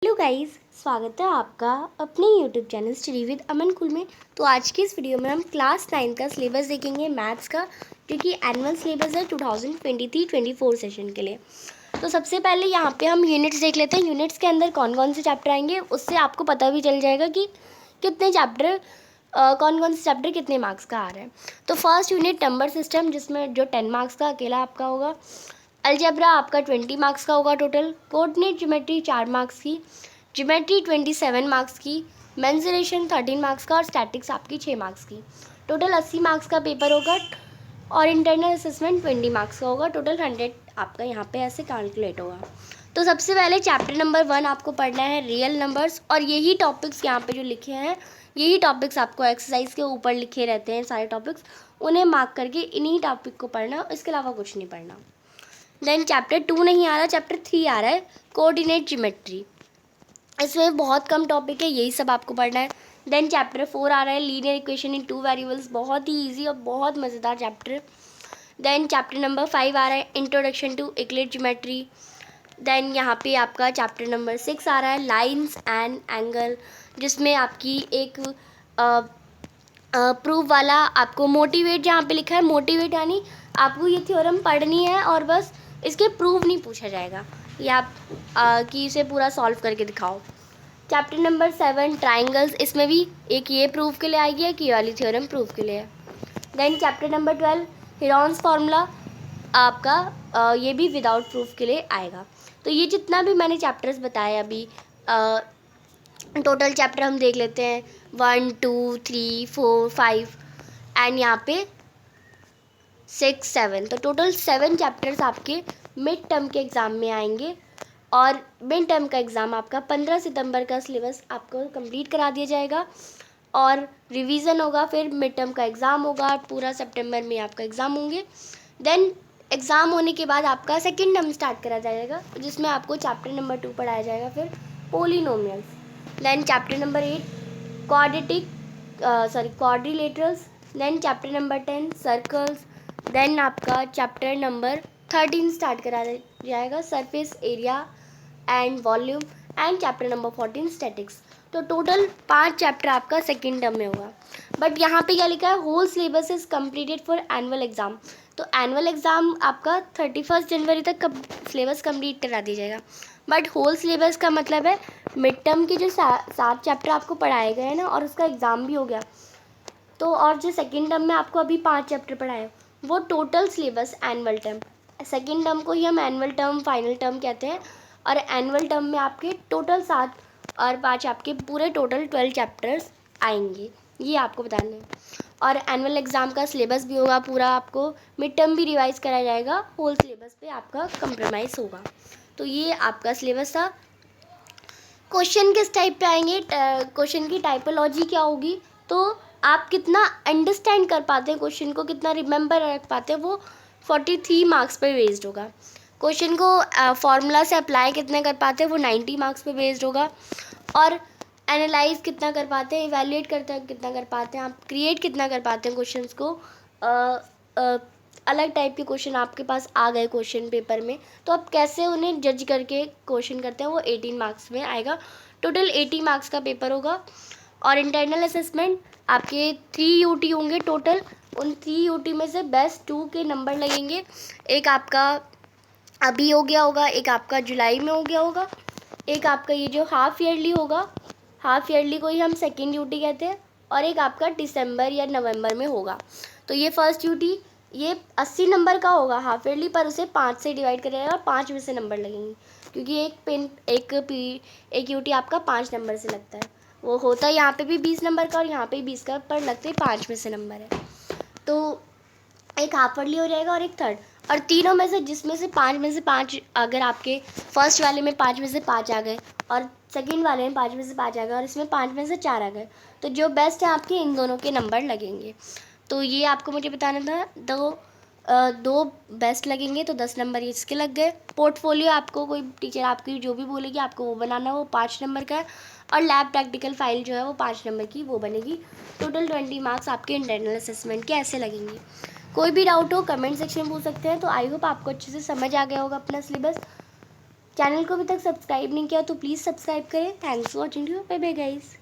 Hello guys, स्वागत है आपका अपने यूट्यूब चैनल स्टडी विद अमन कुल में। तो आज की इस वीडियो में हम क्लास 9 का सिलेबस देखेंगे मैथ्स का, जो कि एनुअल सिलेबस है 2023-24 सेशन के लिए। तो सबसे पहले यहाँ पे हम यूनिट्स देख लेते हैं। यूनिट्स के अंदर कौन कौन से चैप्टर आएंगे, उससे आपको पता भी चल जाएगा कि कितने चैप्टर कौन कौन से चैप्टर कितने मार्क्स का आ रहा है। तो फर्स्ट यूनिट नंबर सिस्टम, जिसमें जो 10 मार्क्स का अकेला आपका होगा। अलजेब्रा आपका 20 मार्क्स का होगा टोटल। कोऑर्डिनेट ज्योमेट्री 4 मार्क्स की, ज्योमेट्री 27 मार्क्स की, मेंसुरेशन 13 मार्क्स का और स्टैटिक्स आपकी 6 मार्क्स की। टोटल 80 मार्क्स का पेपर होगा और इंटरनल असेसमेंट 20 मार्क्स का होगा। टोटल 100 आपका यहाँ पे ऐसे कैलकुलेट होगा। तो सबसे पहले चैप्टर नंबर 1 आपको पढ़ना है रियल नंबर्स, और यही टॉपिक्स यहाँ पे जो लिखे हैं, यही टॉपिक्स आपको एक्सरसाइज के ऊपर लिखे रहते हैं सारे टॉपिक्स, उन्हें मार्क करके इन्हीं टॉपिक को पढ़ना, इसके अलावा कुछ नहीं पढ़ना। देन चैप्टर 2 नहीं आ रहा, चैप्टर 3 आ रहा है कोऑर्डिनेट ज्योमेट्री। इसमें बहुत कम टॉपिक है, यही सब आपको पढ़ना है। देन चैप्टर 4 आ रहा है लीनियर इक्वेशन इन 2 वेरिएबल्स, बहुत ही इजी और बहुत मज़ेदार चैप्टर। देन चैप्टर नंबर 5 आ रहा है introduction to Euclid geometry. Then यहाँ पे आपका चैप्टर नंबर 6 आ रहा है लाइंस एंड एंगल, जिसमें आपकी एक प्रूफ वाला आपको मोटिवेट, जहाँ पे लिखा है मोटिवेट, यानी आपको ये थ्योरम पढ़नी है और बस इसके प्रूफ नहीं पूछा जाएगा, या आप कि इसे पूरा सॉल्व करके दिखाओ। चैप्टर नंबर 7 ट्राइंगल्स, इसमें भी एक ये प्रूफ के लिए आएगी, एक ये वाली थ्योरम प्रूफ के लिए है। Then chapter number 12 Heron's formula आपका ये भी विदाउट प्रूफ के लिए आएगा। तो ये जितना भी मैंने चैप्टर्स बताए अभी, टोटल चैप्टर हम देख लेते हैं 1 2 3 4 5 एंड यहाँ पे 6 7। तो टोटल 7 चैप्टर्स आपके मिड टर्म के एग्ज़ाम में आएंगे, और मिड टर्म का एग्ज़ाम आपका 15 सितंबर का सिलेबस आपको कंप्लीट करा दिया जाएगा, और रिवीजन होगा, फिर मिड टर्म का एग्ज़ाम होगा, पूरा सितंबर में आपका एग्ज़ाम होंगे। देन एग्ज़ाम होने के बाद आपका सेकेंड टर्म स्टार्ट करा जाएगा, जिसमें आपको चैप्टर नंबर 2 पढ़ाया जाएगा, फिर polynomials. Then chapter number 8 quadrilaterals. Then chapter number 10 circles. Then आपका चैप्टर नंबर 13 स्टार्ट करा जाएगा surface area and volume, and chapter number 14 statistics. तो टोटल 5 चैप्टर आपका सेकेंड टर्म में होगा। बट यहाँ पे क्या लिखा है, whole syllabus is completed for annual exam. तो एनुअल एग्ज़ाम आपका 31 जनवरी तक सिलेबस कंप्लीट करा दिया जाएगा। बट होल सिलेबस का मतलब है मिड टर्म के जो 7 चैप्टर आपको पढ़ाए गए हैं ना, और उसका एग्ज़ाम भी हो गया, तो और जो सेकेंड टर्म में आपको अभी 5 चैप्टर पढ़ाए, वो total syllabus annual term. Second term को ही हम एनुअल टर्म फाइनल टर्म कहते हैं, और एनुअल टर्म में आपके टोटल 7 और 5 आपके पूरे टोटल 12 चैप्टर्स आएंगे, ये आपको बताना है। और एनुअल एग्ज़ाम का सिलेबस भी होगा पूरा, आपको मिड टर्म भी रिवाइज कराया जाएगा, होल सिलेबस पे आपका कंप्रोमाइज़ होगा। तो ये आपका सिलेबस था। क्वेश्चन किस टाइप पे आएंगे, क्वेश्चन की टाइपोलॉजी क्या होगी, तो आप कितना अंडरस्टैंड कर पाते हैं क्वेश्चन को, कितना रिमेंबर रख पाते हैं, वो 43 मार्क्स पे बेस्ड होगा। क्वेश्चन को फार्मूला से अप्लाई कितने कर पाते हैं, वो 90 मार्क्स पे बेस्ड होगा। और एनालाइज कितना कर पाते हैं, इवैल्यूएट करते कितना कर पाते हैं, आप क्रिएट कितना कर पाते हैं क्वेश्चंस को। अलग टाइप के क्वेश्चन आपके पास आ गए क्वेश्चन पेपर में, तो आप कैसे उन्हें जज करके क्वेश्चन करते हैं, वो 18 मार्क्स में आएगा। टोटल 80 मार्क्स का पेपर होगा। और इंटरनल असेसमेंट आपके 3 यूटी होंगे टोटल। उन 3 यूटी में से बेस्ट 2 के नंबर लगेंगे। एक आपका अभी हो गया होगा, एक आपका जुलाई में हो गया होगा, एक आपका ये जो हाफ ईयरली होगा, हाफ ईयरली को ही हम सेकेंड यूटी कहते हैं, और एक आपका दिसंबर या नवंबर में होगा। तो ये फर्स्ट यूटी ये 80 नंबर का होगा हाफ ईयरली, पर उसे 5 से डिवाइड कर जाएगा, 5 में से नंबर लगेंगे, क्योंकि एक यूटी आपका 5 नंबर से लगता है। वो होता है यहाँ पे भी 20 नंबर का और यहाँ पे 20 का, पर लगते 5 में से नंबर है। तो एक हाफ ईयरली हो जाएगा और एक थर्ड, और तीनों में से जिसमें से 5 में से 5, अगर आपके फर्स्ट वाले में 5 में से 5 आ गए और सेकंड वाले में 5 में से 5 आ गए और इसमें 5 में से 4 आ गए, तो जो बेस्ट है आपके इन दोनों के नंबर लगेंगे। तो ये आपको मुझे बताना था। दो बेस्ट लगेंगे तो 10 नंबर इसके लग गए। पोर्टफोलियो आपको कोई टीचर आपकी जो भी बोलेगी आपको वो बनाना, वो 5 नंबर का है। और लैब प्रैक्टिकल फाइल जो है वो 5 नंबर की वो बनेगी। टोटल 20 मार्क्स आपके इंटरनल असेसमेंट के ऐसे लगेंगे। कोई भी डाउट हो कमेंट सेक्शन में पूछ सकते हैं। तो आई होप आपको अच्छे से समझ आ गया होगा अपना सिलेबस। चैनल को अभी तक सब्सक्राइब नहीं किया तो प्लीज़ सब्सक्राइब करें। Thanks for watching, bye bye guys.